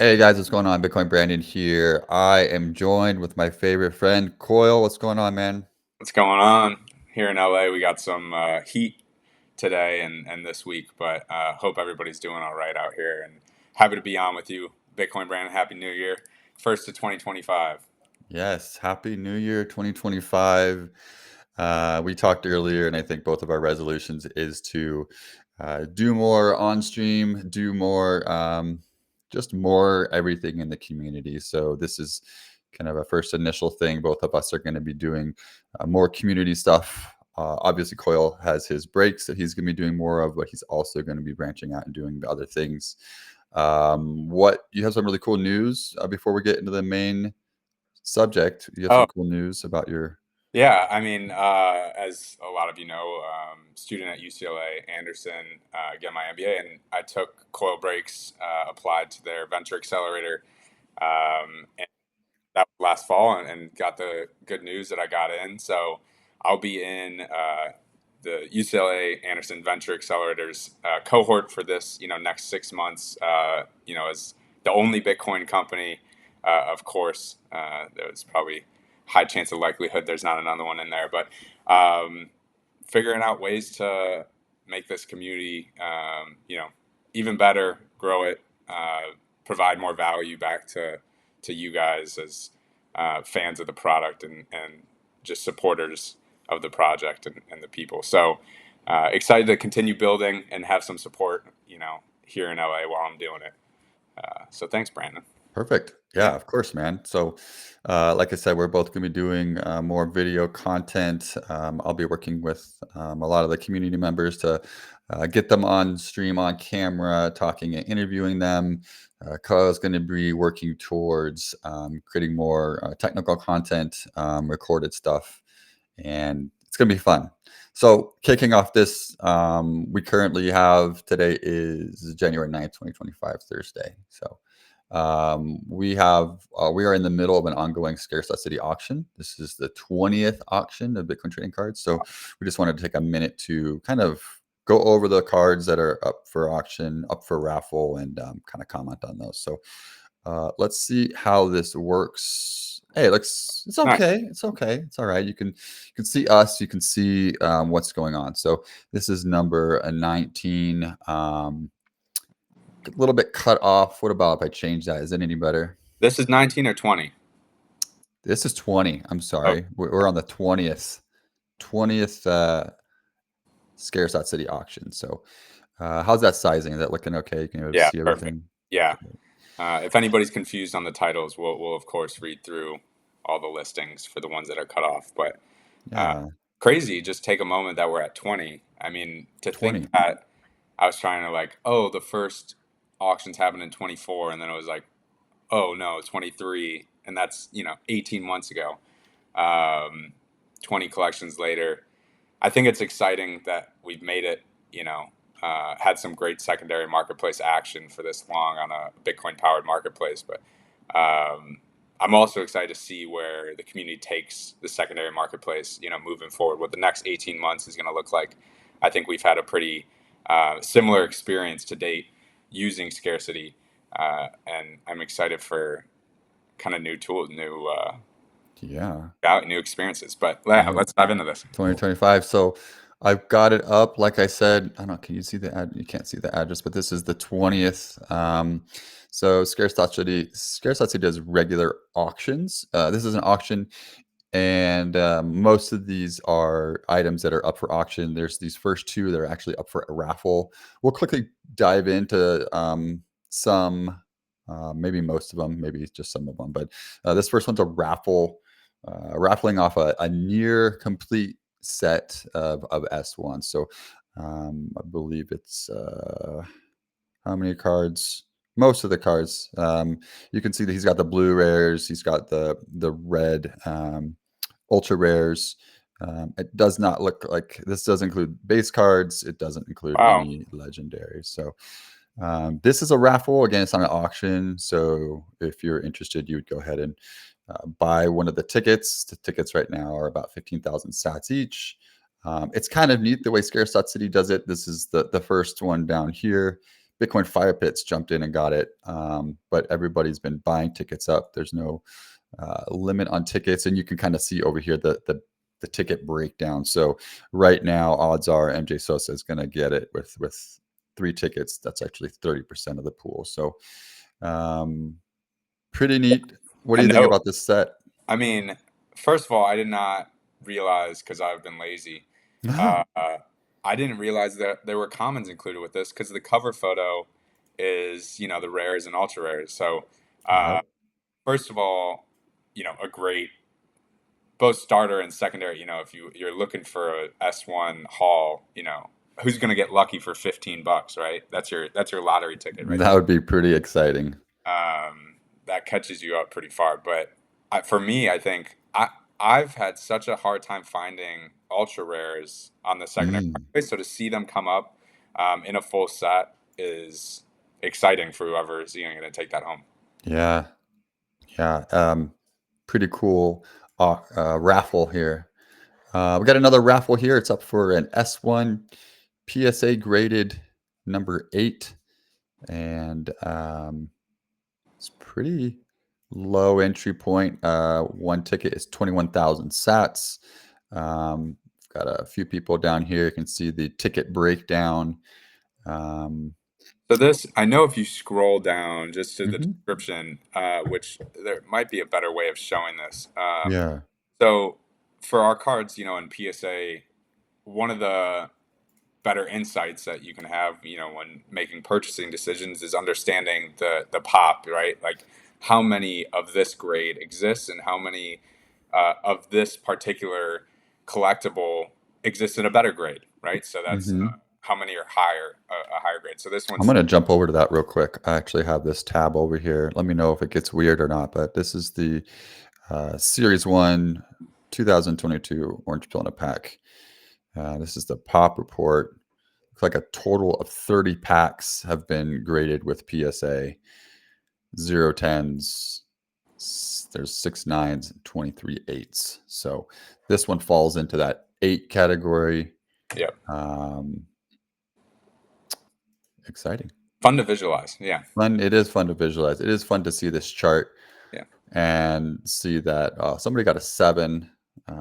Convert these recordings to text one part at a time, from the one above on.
Hey guys, what's going on? Bitcoin Brandon here. I am joined with my favorite friend, Coil. What's going on, man? What's going on here in LA? We got some heat today and this week, but hope everybody's doing all right out here. And happy to be on with you, Bitcoin Brandon. Happy New Year, first to 2025. Yes, Happy New Year 2025. We talked earlier, and I think both of our resolutions is to do more on stream, do more, just more everything in the community. So this is kind of a first initial thing. Both of us are going to be doing more community stuff. Obviously, Coil has his breaks that he's going to be doing more of, but he's also going to be branching out and doing other things. What you have some really cool news before we get into the main subject. You have some Oh, cool news about your. yeah. I mean, as a lot of you know, student at UCLA Anderson, get my MBA, and I took coil breaks, applied to their venture accelerator. And that was last fall, and got the good news that I got in. So I'll be in the UCLA Anderson Venture Accelerators cohort for this, next 6 months. As the only Bitcoin company, of course, there's probably high chance of likelihood there's not another one in there, but figuring out ways to make this community, even better, grow it, provide more value back to you guys as fans of the product and just supporters of the project and the people. So excited to continue building and have some support, here in LA while I'm doing it. So thanks, Brandon. Perfect. Yeah. Yeah, of course, man. So, like I said, we're both going to be doing more video content. I'll be working with a lot of the community members to get them on stream, on camera, talking and interviewing them. Kyle's going to be working towards creating more technical content, recorded stuff, and it's going to be fun. So, kicking off this, we currently have today is January 9th, 2025, Thursday. So, we are in the middle of an ongoing Scarce.City auction. This is the 20th auction of Bitcoin trading cards. So we just wanted to take a minute to kind of go over the cards that are up for auction, up for raffle, and kind of comment on those. So let's see how this works. Hey, it's Nice. okay. It's okay. It's all right. You can see us. You can see what's going on. So this is number 19. A little bit cut off. What about if I change that? Is it any better? This is 19 or 20. This is 20. I'm Oh, sorry. We're on the 20th Scarce.City auction. So how's that sizing? Is that looking okay? You can able to yeah, see perfect. everything? Yeah. If anybody's confused on the titles, we'll of course read through all the listings for the ones that are cut off. But uh, Yeah, crazy, just take a moment that we're at 20. I mean, to think 20. that I was trying to like, oh, the first auctions happened in 24, and then it was like, oh no, 23, and that's 18 months ago. Um, 20 collections later, I think it's exciting that we've made it. Had some great secondary marketplace action for this long on a Bitcoin powered marketplace, but I'm also excited to see where the community takes the secondary marketplace, moving forward, what the next 18 months is going to look like. I think we've had a pretty similar experience to date using scarcity, and I'm excited for kind of new tools, Yeah. new experiences. But yeah, Yeah. let's dive into this. 2025. So I've got it up. Like I said, I don't know. Can you see the ad? You can't see the address, but this is the 20th. So Scarce.City does regular auctions. This is an auction, and most of these are items that are up for auction. There's these first two that are actually up for a raffle. We'll quickly dive into some, maybe most of them, maybe just some of them. But this first one's a raffle, raffling off a near complete set of S1. So I believe it's how many cards? Most of the cards. You can see that he's got the blue rares. He's got the red ultra rares. It does not look like this does include base cards. It doesn't include Wow. any legendaries. So this is a raffle. Again, it's on an auction. So if you're interested, you would go ahead and buy one of the tickets. The tickets right now are about 15,000 sats each. It's kind of neat the way Scarce.City does it. This is the first one down here. Bitcoin Fire Pits jumped in and got it, but everybody's been buying tickets up. There's no limit on tickets, and you can kind of see over here the ticket breakdown. So right now, odds are MJ Sosa is going to get it with 3 tickets. That's actually 30% of the pool. So pretty neat. What do I you think know. about this set? I mean, first of all, I did not realize because I've been lazy. Uh, Oh, uh, I didn't realize that there were commons included with this because the cover photo is, the rares and ultra rares. So, uh, yep. first of all, a great both starter and secondary. If you're looking for a S1 haul, who's going to get lucky for $15, right? That's your lottery ticket right That there. would be pretty exciting. That catches you up pretty far. But for me, I think I've had such a hard time finding ultra rares on the secondary Mm, market. So to see them come up in a full set is exciting for whoever is going to take that home. yeah, yeah. Pretty cool raffle here. We got another raffle here. It's up for an S1 PSA graded number 8, and it's pretty low entry point. One ticket is 21,000 sats. Got a few people down here. You can see the ticket breakdown. Um, So this, I know if you scroll down just to the mhm, description, which there might be a better way of showing this. Yeah. So for our cards, in PSA, one of the better insights that you can have, when making purchasing decisions is understanding the pop, right? Like how many of this grade exists and how many of this particular collectible exists in a better grade, right? So that's hmm how many are higher, a higher grade. So this I'm one's going to jump over to that real quick. I actually have this tab over here. Let me know if it gets weird or not. But this is the Series 1 2022 Orange Pill in a Pack. This is the pop report. Looks like a total of 30 packs have been graded with PSA. 0 10s. There's 6 9s and 23 8s. So this one falls into that 8 category. yep, Um, exciting. fun to visualize. Yeah, Fun. It is fun to visualize. It is fun to see this chart yeah. and see that somebody got a 7, a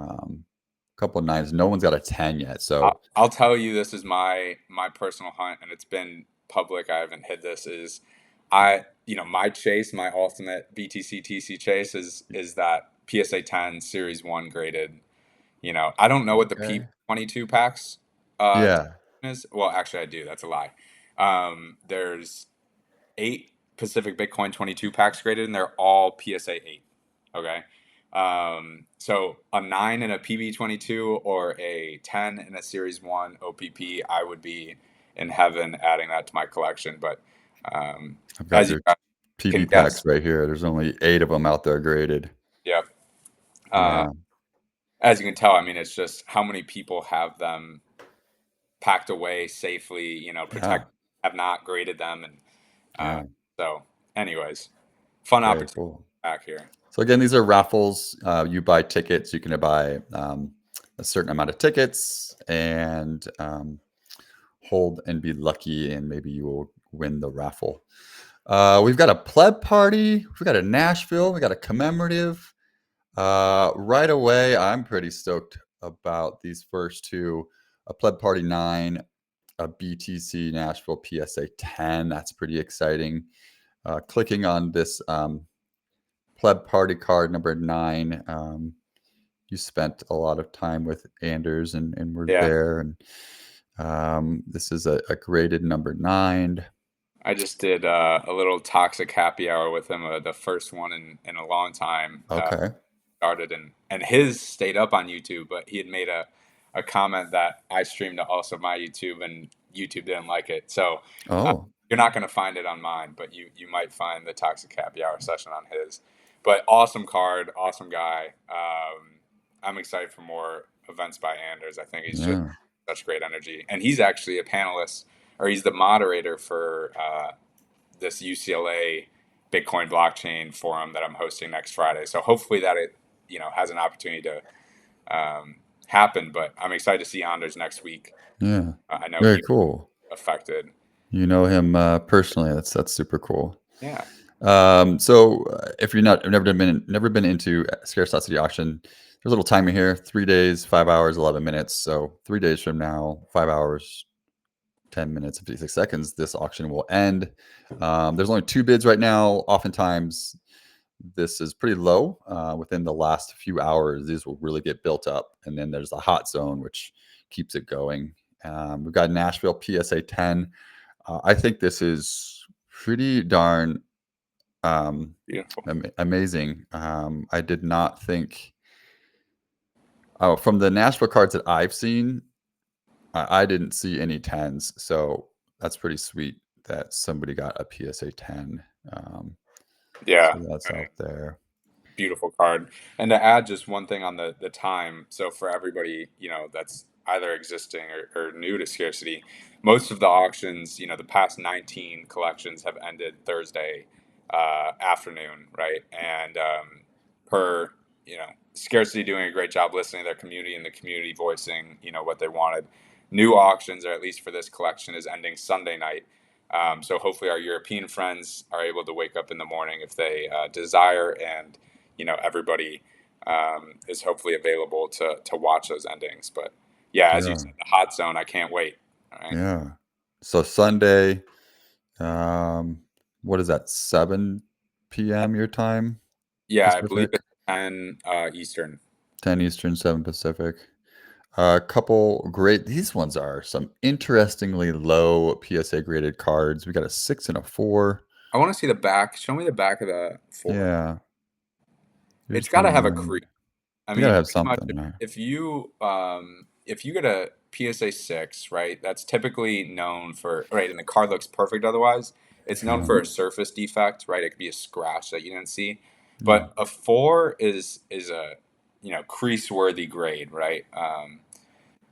couple of 9s. No one's got a 10 yet. So I'll tell you, this is my personal hunt, and it's been public. I haven't hid this. Is my chase, my ultimate BTCTC chase is that PSA 10 Series 1 graded. I don't know what the okay. P22 packs Yeah. is. Well, actually, I do. That's a lie. There's 8 Pacific Bitcoin 22 packs graded, and they're all PSA 8. Okay. So a 9 in a PB22 or a 10 in a Series 1 OPP, I would be in heaven adding that to my collection. But I've got as you your guys can PB packs guess, right here. There's only 8 of them out there graded. yeah. Uh, Yeah. as you can tell, I mean, it's just how many people have them packed away safely, Yeah. protect, have not graded them. And uh, Yeah. so, anyways, fun Very opportunity cool. back here. So again, these are raffles. You buy tickets. You can buy a certain amount of tickets and hold and be lucky, and maybe you will win the raffle. We've got a pleb party. We've got a Nashville. We got a commemorative. Right away, I'm pretty stoked about these first two. A pleb party 9, a BTC Nashville PSA 10. That's pretty exciting. Clicking on this pleb party card number 9. You spent a lot of time with Anders and were Yeah. there. And this is a graded number 9. I just did a little toxic happy hour with him, the first one in a long time. Okay. Started and his stayed up on YouTube, but he had made a comment that I streamed to also my YouTube, and YouTube didn't like it. So uh, Oh, you're not going to find it on mine, but you might find the toxic happy hour session on his. But awesome card, awesome guy. I'm excited for more events by Anders. I think he's just yeah. such great energy, and he's actually a panelist, or he's the moderator for this UCLA Bitcoin blockchain forum that I'm hosting next Friday. So hopefully that it has an opportunity to happen. But I'm excited to see Anders next week. Yeah. I know Very he cool. affected. You know him personally. That's super cool. Yeah. If you're not, never been into Scarce.City Auction, there's a little timer here: 3 days, 5 hours, 11 minutes. So 3 days from now, 5 hours, 10 minutes, and 56 seconds, this auction will end. There's only two bids right now. Oftentimes, this is pretty low. Within the last few hours, these will really get built up, and then there's the hot zone, which keeps it going. We've got Nashville PSA 10. I think this is pretty darn Beautiful. amazing. I did not think. Oh, from the Nashville cards that I've seen, I didn't see any tens, so that's pretty sweet that somebody got a PSA 10. Um, Yeah. so that's out there. Beautiful card. And to add just one thing on the time, so for everybody, that's either existing or new to Scarcity, most of the auctions, the past 19 collections have ended Thursday afternoon, right? And per, Scarcity doing a great job listening to their community and the community voicing, what they wanted. New auctions, or at least for this collection, is ending Sunday night. So hopefully our European friends are able to wake up in the morning if they desire, and everybody is hopefully available to watch those endings. But yeah, as you Yeah, said, the hot zone, I can't wait. All right. yeah. So Sunday, um, what is that? 7 p.m. your time, Yeah, I believe Pacific, it's 10 Eastern. 10 Eastern, 7 Pacific. A couple great. These ones are some interestingly low PSA graded cards. We got a 6 and a 4. I want to see the back. Show me the back of the four. Yeah, It's here's got the to have a one. crease. I You gotta mean, have pretty much something, right? if you get a PSA 6, right, that's typically known for, right, and the card looks perfect otherwise. It's known Yeah, for a surface defect, right? It could be a scratch that you didn't see. yeah, But a 4 is a, crease worthy grade, right?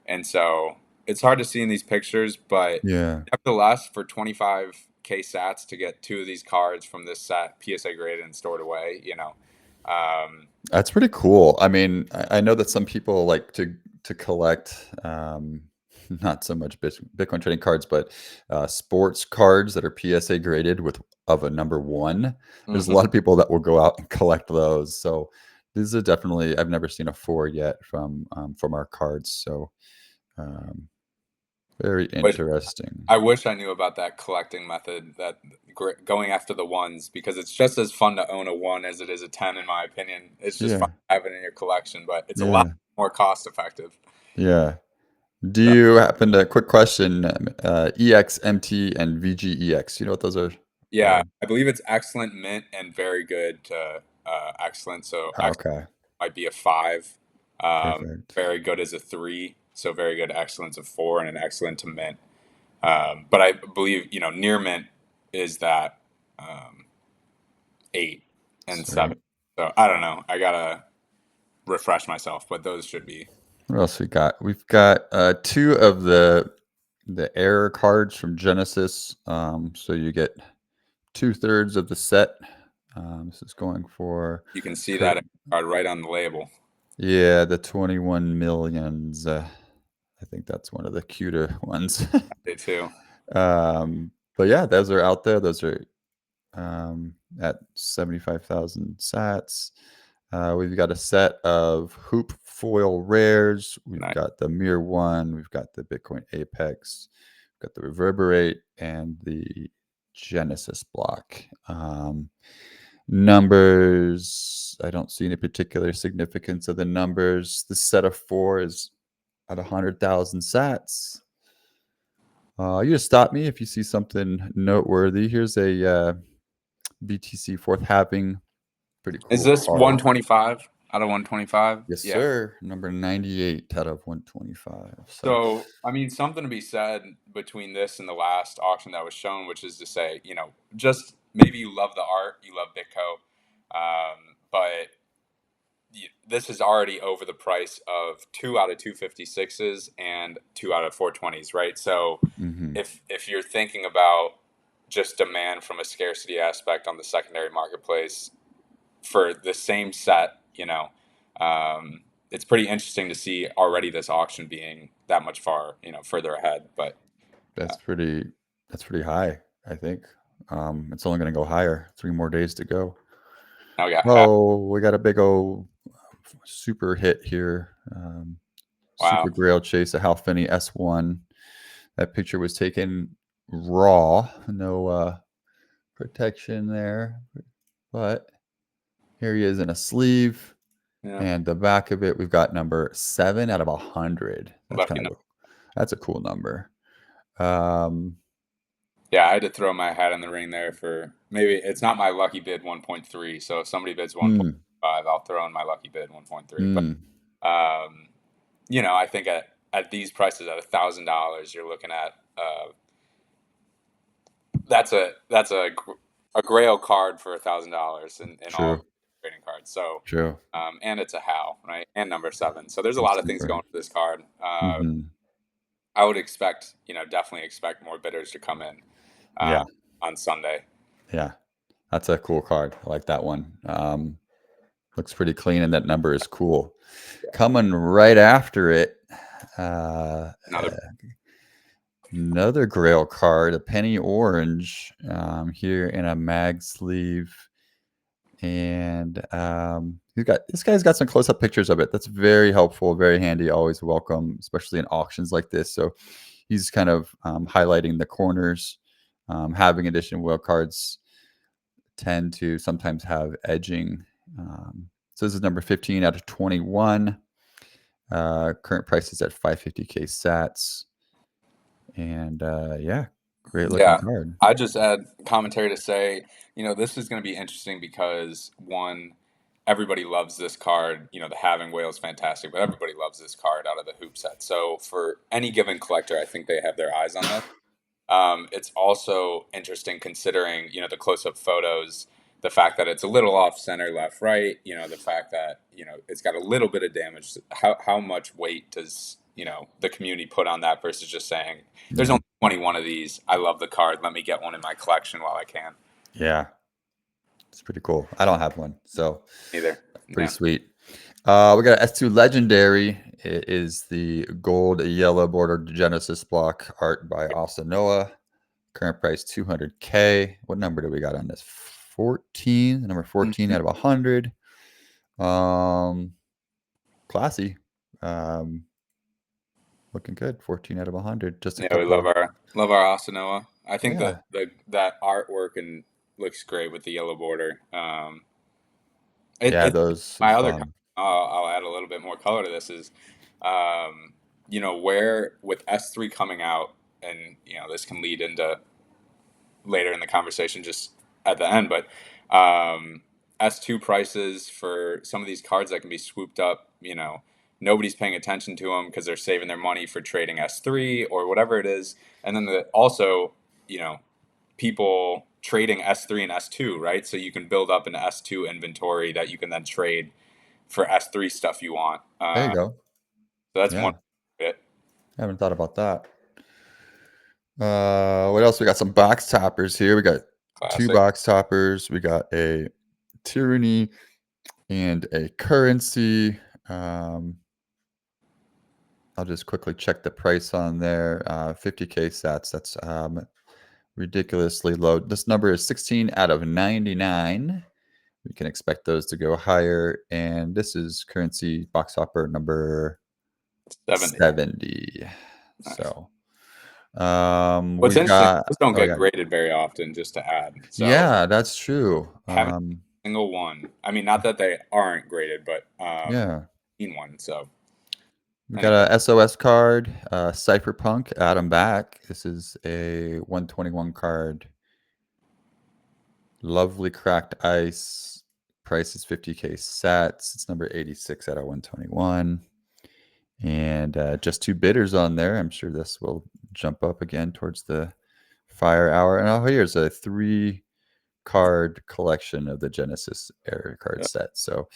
And so it's hard to see in these pictures, but yeah. nevertheless, for 25K sats to get two of these cards from this set PSA graded and stored away, That's pretty cool. I mean, I know that some people like to collect, not so much Bitcoin trading cards, but sports cards that are PSA graded with of a number one. There's a mhm. lot of people that will go out and collect those. So this is definitely, I've never seen a 4 yet from our cards. So um, very interesting. I wish I knew about that collecting method, that going after the ones, because it's just as fun to own a one as it is a 10, in my opinion. It's just fun Yeah, to have it in your collection, but it's a lot yeah, more cost effective. yeah. Do So, you happen to, quick question, EXMT and VGEX? You know what those are? yeah, Uh, I believe it's excellent mint and very good to excellent. So, excellent okay, might be a 5. perfect. Very good is a 3. So, very good excellence of 4, and an excellent to mint. But I believe, near mint is that. Um, 8 and 7. Sweet. So I don't know. I gotta refresh myself, but those should be. What else we got? We've got two of the error cards from Genesis. So you get 2/3 of the set. This is going for You can see Kurt. that card right on the label. Yeah, the 21 millions. I think that's one of the cuter ones. I did too. But yeah, those are out there. Those are at 75,000 sats. We've got a set of hoop foil rares. We've Nice. got the Mirror One. We've got the Bitcoin Apex. We've got the Reverberate and the Genesis block. Numbers, I don't see any particular significance of the numbers. The set of four is at 100,000 sats. You just stop me if you see something noteworthy. Here's a BTC fourth halving. Pretty Is cool this card. 125 out of 125? Yes, Yeah. sir. Number 98 out of 125. So, So, I mean, something to be said between this and the last auction that was shown, which is to say, just maybe you love the art, you love Bitco, but this is already over the price of 2 out of 256s and 2 out of 420s, right? So mhm, if you're thinking about just demand from a scarcity aspect on the secondary marketplace for the same set, it's pretty interesting to see already this auction being that much far, further ahead. But that's pretty. That's pretty high, I think. It's only going to go higher. 3 more days to go. Now we got half. Oh, we got a big old super hit here. Wow. Super Grail Chase, a Hal Finney S1. That picture was taken raw, no protection there. But here he is in a sleeve. Yeah. And the back of it, we've got number 7 out of 100. That's Lucky kind number. of that's a cool number. Um, Yeah, I had to throw my hat in the ring there for maybe it's not my lucky bid 1.3. So if somebody bids mm, 1.5, I'll throw in my lucky bid 1.3. But mm, um, I think at these prices at $1,000, you're looking at that's a Grail card for $1,000 in all true, trading cards. So true. and it's a Hal, right? And number 7. So there's a And lot of things super. going for this card. Hmm. I would expect, definitely expect more bidders to come in uh, Yeah, on Sunday. yeah. That's a cool card. I like that one. Looks pretty clean, and that number is cool. Yeah. Coming right after it, uh, Another. another Grail card, a penny orange, here in a mag sleeve, and this guy's got some close up pictures of it. That's very helpful, very handy, always welcome, especially in auctions like this. So he's kind of highlighting the corners. Having edition wheel cards tend to sometimes have edging. So this is number 15 out of 21. Current price is at 550K sats. And yeah, great looking Yeah, card. I just add commentary to say, this is going to be interesting because one, everybody loves this card. The Having Whale is fantastic, but everybody loves this card out of the hoop set. So for any given collector, I think they have their eyes on this. It's also interesting considering, the close-up photos, the fact that it's a little off center, left, right, the fact that, it's got a little bit of damage. How much weight does, the community put on that versus just saying, there's Yeah. only 21 of these. I love the card. Let me get one in my collection while I can. Yeah. It's pretty cool. I don't have one, so Either. pretty Yeah. sweet. We got S2 Legendary. It is the gold yellow bordered Genesis block art by Asa Noah. Current price 200K. What number do we got on this? 14. Number 14 Mhm. out of 100. Um, Classy. Um, Looking good. 14 out of 100. Just a Yeah, we couple love of our Asanoa. I think yeah. that artwork and looks great with the yellow border. Yeah, It's those my other. fun. I'll add a little bit more color to this. Is where with S3 coming out, and this can lead into later in the conversation, just at the end, but S2 prices for some of these cards that can be swooped up. Nobody's paying attention to them because they're saving their money for trading S3 or whatever it is, and then also you know people trading S3 and S2, right? So you can build up an S2 inventory that you can then trade for S3 stuff you want. There you go. So that's one Yeah. bit. I haven't thought about that. What else? We got some box toppers here. We got two Classic. box toppers. We got a tyranny and a currency. Um, I'll just quickly check the price on there. 50K sats. That's ridiculously low. This number is 16 out of 99. We can expect those to go higher. And this is currency box topper number 70. 70. Nice. So What's we've interesting, got those don't oh get yeah. graded very often, just to add. So Yeah, that's true. haven't seen a single one. I mean, not that they aren't graded, but Yeah. seen one. So We anyway, got a SOS card, Cypherpunk, Adam Back. This is a 121 card. Lovely cracked ice. Price is 50K sats. It's number 86 out of 121. And just two bidders on there. I'm sure this will jump up again towards the fire hour. And oh, here's a 3 card collection of the Genesis era card yeah, set. So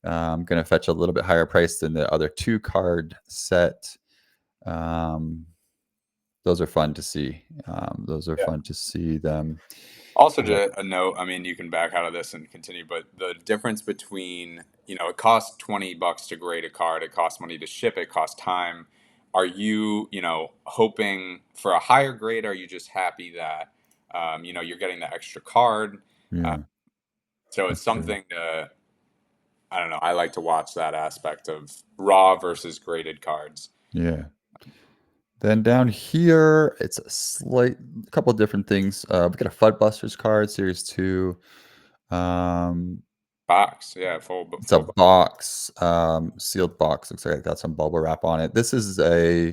I'm going to fetch a little bit higher price than the other 2 card set. Um, those are fun to see. Those are yeah. fun to see them. Also, Uh, just a note. I mean, you can back out of this and continue, but the difference between it costs $20 to grade a card. It costs money to ship. It costs time. are you, hoping for a higher grade? Are you just happy that, you're getting the extra card? Uh, Yeah. so it's That's true. something to, I don't know. I like to watch that aspect of raw versus graded cards. Yeah. Then down here, it's a couple of different things. We got a Fudbusters card, Series 2. Um, Box, yeah, full, it's a full. box, sealed box. Looks like I got some bubble wrap on it. This is a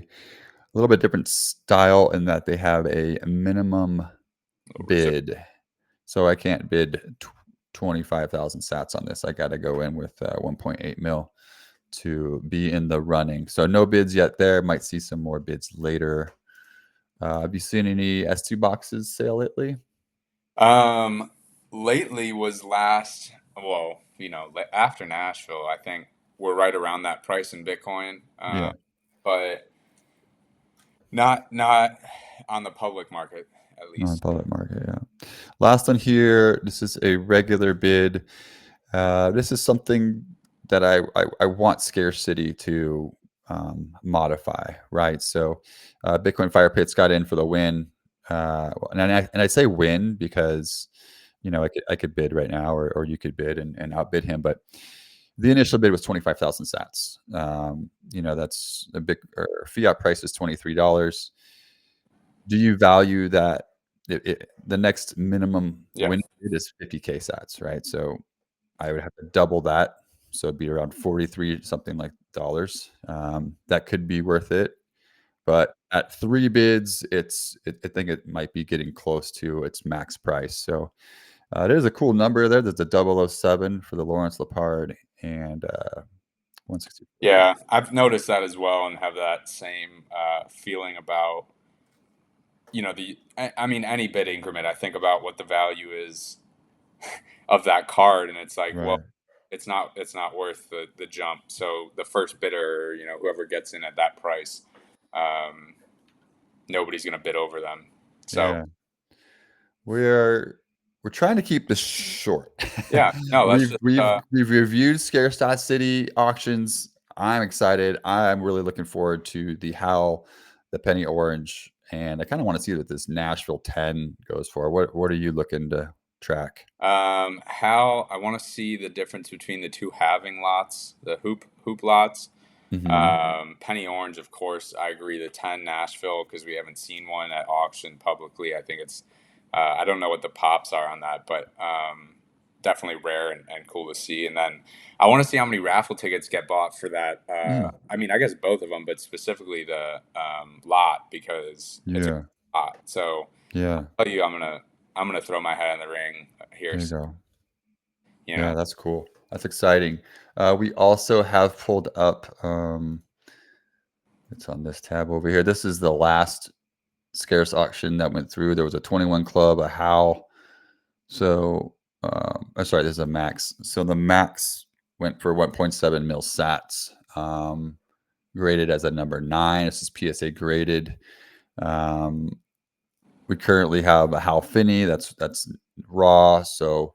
little bit different style in that they have a minimum Reserve. bid. So I can't bid 25,000 sats on this. I got to go in with 1.8 mil to be in the running. So no bids yet there. Might see some more bids later. Have you seen any S2 boxes sale lately? Um, lately was last, well, after Nashville, I think we're right around that price in Bitcoin. Yeah, But not on the public market, at non least. public market. Yeah. Last one here. This is a regular bid. This is something that I want Scarce.City to modify, right? So Bitcoin Fire Pits got in for the win. And I say win because I could bid right now, or you could bid and outbid him. But the initial bid was 25,000 sats. That's a big, or fiat price is $23. Do you value that? The next minimum Yeah. win bid is 50K sats, right? So I would have to double that. So it'd be around 43 something like dollars. That could be worth it. But at three bids, I think it might be getting close to its max price. So there's a cool number there. There's a 007 for the Lawrence Lepard and 164. Yeah, I've noticed that as well and have that same feeling about, I mean, any bid increment. I think about what the value is of that card, and it's like, well, Right. it's not worth the jump. So the first bidder, whoever gets in at that price, um, nobody's going to bid over them. So Yeah. We're we're trying to keep this short. yeah, no, let's we've just we've we've reviewed Scarce.City auctions. I'm excited. I'm really looking forward to the how the penny orange, and I kind of want to see what this Nashville 10 goes for. What are you looking to track? how I want to see the difference between the two halving lots, the hoop lots. Hmm. Penny Orange, of course, I agree. The 10 Nashville, because we haven't seen one at auction publicly. I think it's, I don't know what the pops are on that, but definitely rare and cool to see. And then I want to see how many raffle tickets get bought for that. Mm, I mean, I guess both of them, but specifically the lot because it's a yeah, lot. So yeah. I'll tell you, I'm gonna throw my hat in the ring here. There you go. You Yeah, know, that's cool. That's exciting. We also have pulled up. It's on this tab over here. This is the last scarce auction that went through. There was a 21 club, a HOW. So, sorry, this is a max. So the max went for 1.7 mil sats, graded as a number 9. This is PSA graded. Um, we currently have a HOW Finney. That's raw. So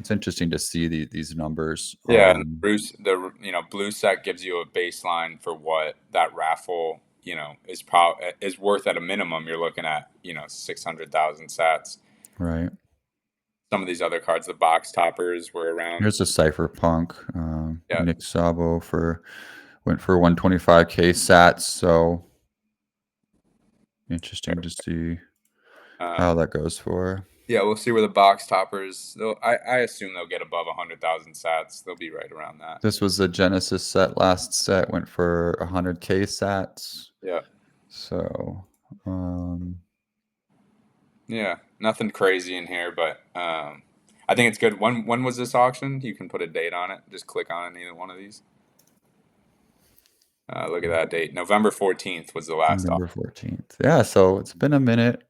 it's interesting to see these numbers. yeah, and blue set gives you a baseline for what that raffle is worth at a minimum. You're looking at 600,000 sats. Right. Some of these other cards, the box toppers, were around. Here's a Cypherpunk. Yeah, Nick Sabo went for 125K sats. So interesting to see how um, that goes for. yeah. We'll see where the box toppers. I assume they'll get above 100,000 sats. They'll be right around that. This was the Genesis set. Last set went for 100K sats. Yeah, So, um, yeah. Nothing crazy in here, but I think it's good. When was this auction? You can put a date on it. Just click on either one of these. Look at that date. November 14th was the last auction. November 14th. Yeah, so it's been a minute,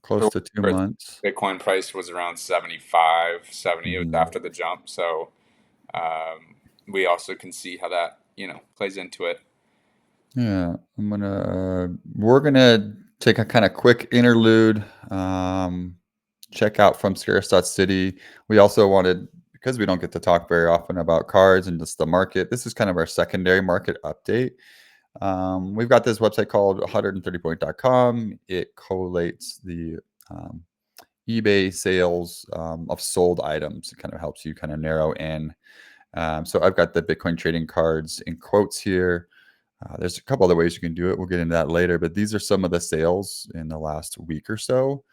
close For to 2 what it's months. Bitcoin price was around 75, 70. It was Mhm. after the jump. So we also can see how that, plays into it. Yeah, we're gonna take a kind of quick interlude. Check out from Scarce.City. We also wanted, because we don't get to talk very often about cards and just the market. This is kind of our secondary market update. We've got this website called 130point.com. It collates the um, eBay sales of sold items. It kind of helps you kind of narrow in. So I've got the Bitcoin trading cards in quotes here. There's a couple other ways you can do it. We'll get into that later, but these are some of the sales in the last week or so.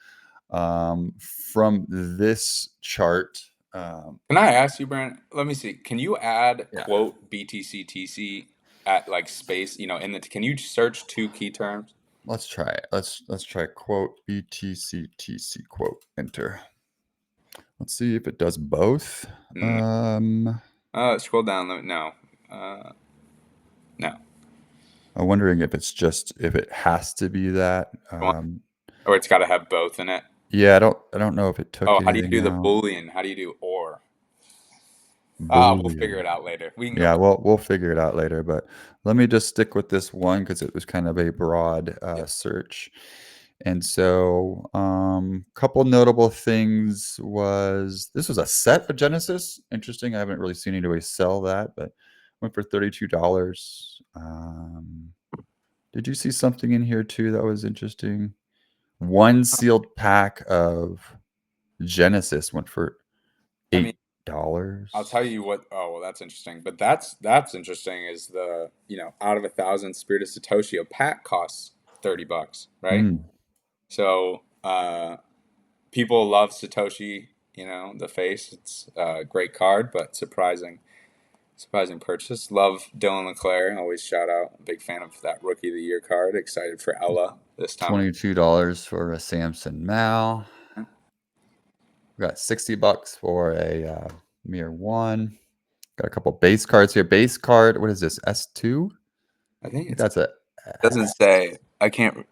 From this chart, Can I ask you, Brent? Let me see. Can you add yeah, quote BTCTC at like space? In the can you search two key terms? let's try it. Let's try quote BTCTC quote enter. Let's see if it does both. Mm, Um, scroll down. No, no. I'm wondering if it's just if it has to be that. Go on. Or it's got to have both in it. Yeah, I don't know if it took Oh, how do you anything do the out. Boolean? How do you do or? We'll figure it Boolean. out later. We can go. Yeah, we'll figure it out later, but let me just stick with this one because it was kind of a broad Yeah. search. And so, couple notable things was this was a set of Genesis. Interesting. I haven't really seen anybody sell that, but went for $32. Did you see something in here too that was interesting? One sealed pack of Genesis went for I mean, I'll $8. tell you what. Oh, well, that's interesting. But that's interesting. Is the out of 1,000 Spirit of Satoshi, a pack costs $30, right? Hmm. So people love Satoshi. The face. It's a great card, but surprising purchase. Love Dylan LeClaire. Always shout out. Big fan of that Rookie of the Year card. Excited for Ella this time. $22 for a Samson Mal. We got $60 for a Mir One. Got a couple base cards here. Base card. What is this? S2? I think I think it that's a. doesn't say. I can't.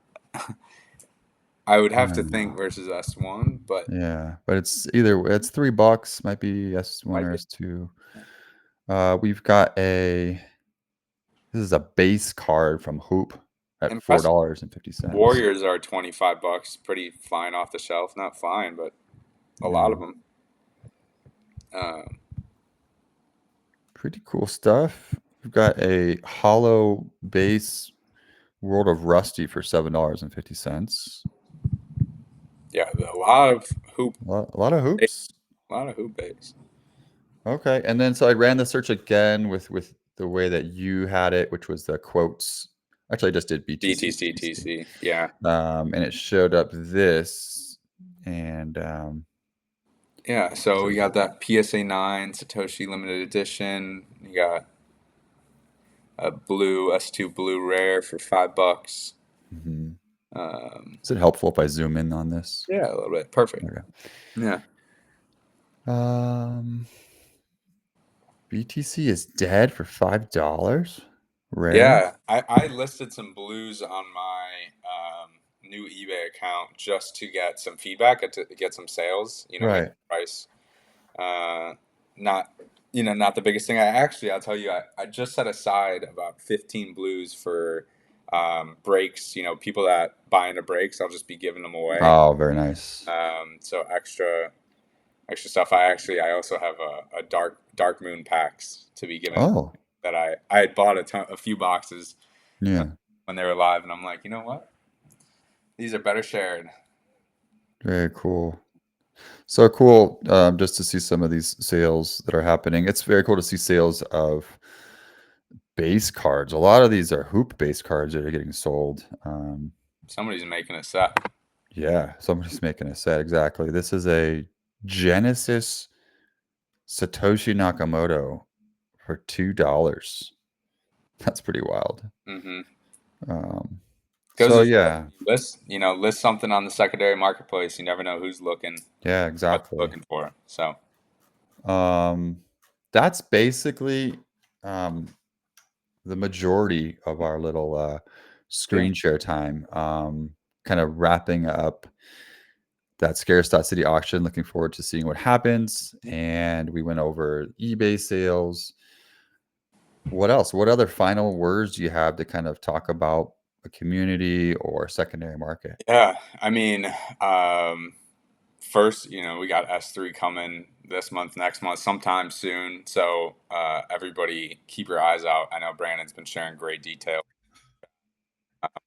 I would I have to don't think know. versus S1, but Yeah, but it's $3. Might be S1 might or be. S2. We've got a. This is a base card from Hoop at Impressive. $4.50. Warriors are $25, pretty fine off the shelf. Not fine, but a lot Yeah, of them. Uh, pretty cool stuff. We've got a hollow base World of Rusty for $7.50. yeah, a lot of hoop, A lot of a hoops. lot of hoop base. Okay, and then so I ran the search again with the way that you had it, which was the quotes. Actually, I just did BTCTC, BTCTC, yeah, and it showed up this, and yeah. is So it we got that PSA 9 Satoshi limited edition. You got a blue S2 blue rare for $5. mhm. Um, Is it helpful if I zoom in on this? yeah, a little bit. Perfect. Okay. Yeah. Um, BTC is dead for $5. Rare. Yeah, I listed some blues on my new eBay account just to get some feedback, to get some sales. Maybe Right. price. Uh, not not the biggest thing. I'll tell you, I just set aside about 15 blues for breaks. People that buy into breaks, I'll just be giving them away. Oh, very nice. So extra stuff. I also have a dark moon packs to be given Oh, that I had bought a few boxes when yeah. when they were live, and I'm like, you know what? These are better shared. Very cool. So cool, just to see some of these sales that are happening. It's very cool to see sales of base cards. A lot of these are hoop base cards that are getting sold. Somebody's making a set. Yeah, somebody's making a set. Exactly. This is a Genesis Satoshi Nakamoto for $2. That's pretty wild. Mm-hmm. Um, Goes so to show yeah, you list something on the secondary marketplace. You never know who's looking, yeah, what they're exactly. looking for. So Um, that's basically um, the majority of our little yeah, screen share time. Kind of wrapping up that Scarce.City auction. Looking forward to seeing what happens. And we went over eBay sales. What else? What other final words do you have to kind of talk about a community or secondary market? yeah. I mean, first, we got S3 coming this month, next month, sometime soon. So everybody, keep your eyes out. I know Brandon's been sharing great detail.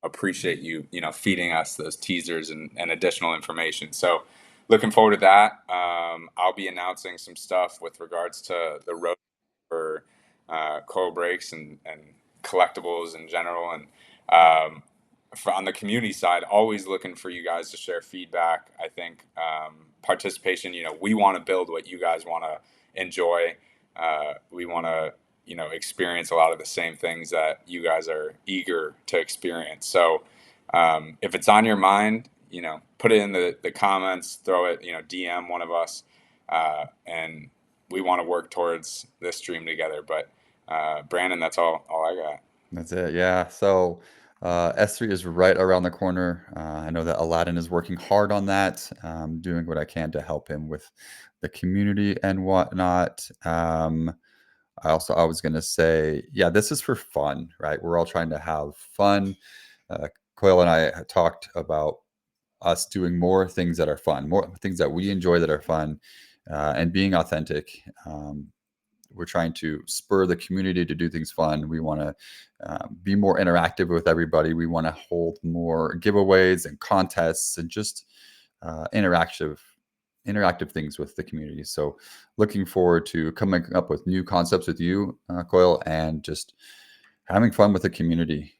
appreciate you, feeding us those teasers and additional information. So looking forward to that. I'll be announcing some stuff with regards to the road for coil breaks and collectibles in general. And on the community side, always looking for you guys to share feedback. I think participation, we want to build what you guys want to enjoy. We want to, experience a lot of the same things that you guys are eager to experience. So if it's on your mind, put it in the comments, throw it, DM one of us. And we want to work towards this dream together. But Brandon, that's all I got. That's it. Yeah. So S3 is right around the corner. I know that Aladdin is working hard on that, doing what I can to help him with the community and whatnot. I was going to say, yeah, this is for fun, right? We're all trying to have fun. Uh, Koil and I had talked about us doing more things that are fun, more things that we enjoy that are fun, and being authentic. We're trying to spur the community to do things fun. We want to be more interactive with everybody. We want to hold more giveaways and contests and just interactive things with the community. So looking forward to coming up with new concepts with you, Coil, and just having fun with the community.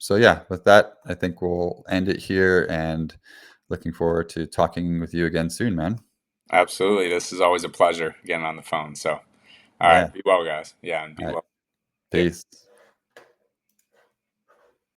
So yeah, with that, I think we'll end it here and looking forward to talking with you again soon, man. Absolutely. This is always a pleasure getting on the phone. So, all Yeah. right. Be well, guys. Yeah. And be All right. well. Yeah. Peace.